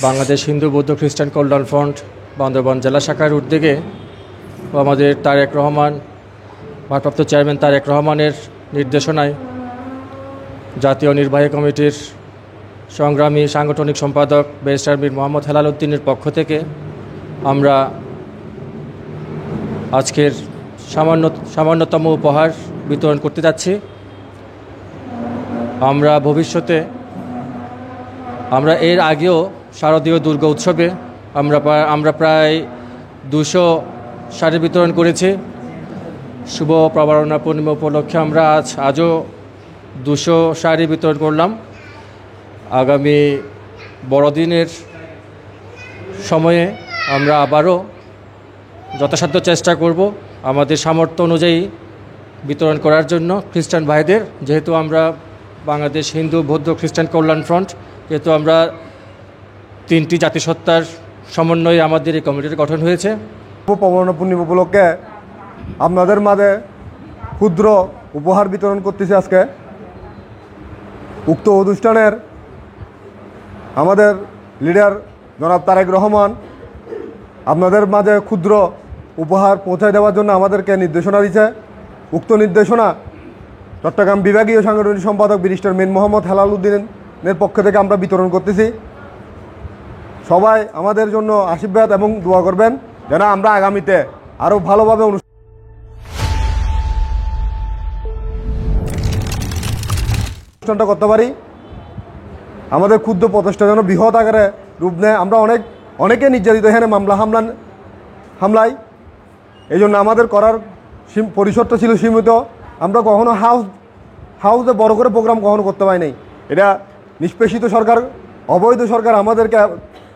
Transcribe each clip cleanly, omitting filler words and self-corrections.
বাংলাদেশ হিন্দু বৌদ্ধ খ্রিস্টান কল্যাণ ফ্রন্ট বান্দরবান জেলা শাখার উদ্যোগে আমাদের তারেক রহমান ভারপ্রাপ্ত চেয়ারম্যান তারেক রহমানের নির্দেশনায় জাতীয় নির্বাহী কমিটির সংগ্রামী সাংগঠনিক সম্পাদক ব্যারিস্টার মীর মোহাম্মদ হেলাল উদ্দিনের পক্ষ থেকে আমরা আজকের সামান্যতম উপহার বিতরণ করতে যাচ্ছি। আমরা এর আগেও শারদীয় দুর্গা উৎসবে আমরা প্রায় 200 শাড়ি বিতরণ করেছি। শুভ প্রবারণা পূর্ণিমা উপলক্ষে আমরা আজও 200 শাড়ি বিতরণ করলাম। আগামী বড়দিনের সময়ে আমরা আবারও যথাসাধ্য চেষ্টা করব আমাদের সামর্থ্য অনুযায়ী বিতরণ করার জন্য খ্রিস্টান ভাইদের। যেহেতু আমরা বাংলাদেশ হিন্দু বৌদ্ধ খ্রিস্টান কল্যাণ ফ্রন্ট, যেহেতু আমরা 3টি জাতিসত্তার সমন্বয়ে আমাদের এই কমিটির গঠন হয়েছে। প্রবর্তনা পূর্ণিমা উপলক্ষে আপনাদের মাঝে ক্ষুদ্র উপহার বিতরণ করতেছি। আজকে উক্ত অনুষ্ঠানের আমাদের লিডার জনাব তারেক রহমান আপনাদের মাঝে ক্ষুদ্র উপহার পৌঁছায় দেওয়ার জন্য আমাদেরকে নির্দেশনা দিয়েছে। উক্ত নির্দেশনা চট্টগ্রাম বিভাগীয় সাংগঠনিক সম্পাদক ব্যারিস্টার মীর মোহাম্মদ হেলাল উদ্দিনের পক্ষ থেকে আমরা বিতরণ করতেছি। সবাই আমাদের জন্য আশীর্বাদ এবং দোয়া করবেন যেন আমরা আগামীতে আরও ভালোভাবে অনুষ্ঠানটা করতে পারি। আমাদের ক্ষুদ্র প্রচেষ্টা যেন বৃহৎ আকারে রূপ নেয়। আমরা অনেকে নির্যাতিত এখানে হামলায়, এই জন্য আমাদের করার পরিসরটা ছিল সীমিত। আমরা কখনো হাউসে বড় করে প্রোগ্রাম কখনো করতে পারি নাই। এটা নিষ্পেষিত সরকার, অবৈধ সরকার আমাদেরকে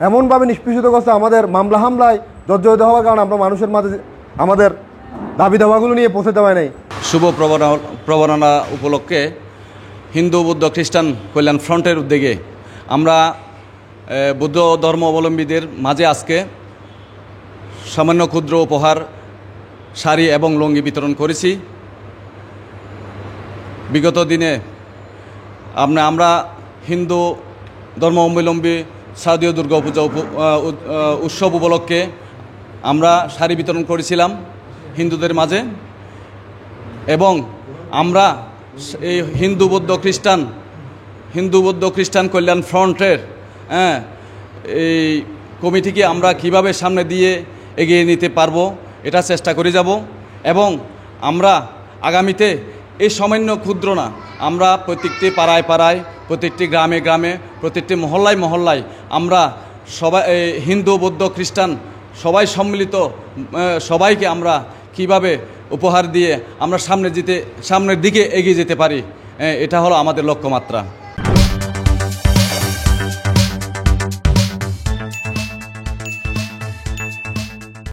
এমনভাবে নিষ্পেষিত করছে, আমাদের হামলায় জর্জরিত হওয়ার কারণে আমরা মানুষের মাঝে আমাদের দাবি দাওয়াগুলো নিয়ে পৌঁছাতে পারি নাই। শুভ প্রবর্তনা উপলক্ষে হিন্দু বৌদ্ধ খ্রিস্টান কল্যাণ ফ্রন্টের উদ্যোগে আমরা বৌদ্ধ ধর্ম অবলম্বীদের মাঝে আজকে সামান্য ক্ষুদ্র উপহার শাড়ি এবং লুঙ্গি বিতরণ করেছি। বিগত দিনে আমরা হিন্দু ধর্ম অবলম্বী শারদীয় দুর্গা পূজা উৎসব উপলক্ষে আমরা শাড়ি বিতরণ করেছিলাম হিন্দুদের মাঝে, এবং আমরা এই হিন্দু বৌদ্ধ খ্রিস্টান কল্যাণ ফ্রন্টের এই কমিটিকে আমরা কিভাবে সামনে দিয়ে এগিয়ে নিতে পারবো এটা চেষ্টা করে যাব। এবং আমরা আগামীতে এই সামান্য ক্ষুদ্র না, আমরা প্রত্যেকটি পাড়ায় প্রত্যেকটি গ্রামে প্রত্যেকটি মহল্লায় আমরা সবাই হিন্দু বৌদ্ধ খ্রিস্টান সবাই সম্মিলিত সবাইকে আমরা কিভাবে উপহার দিয়ে আমরা সামনের দিকে এগিয়ে যেতে পারি, এটা হলো আমাদের লক্ষ্যমাত্রা।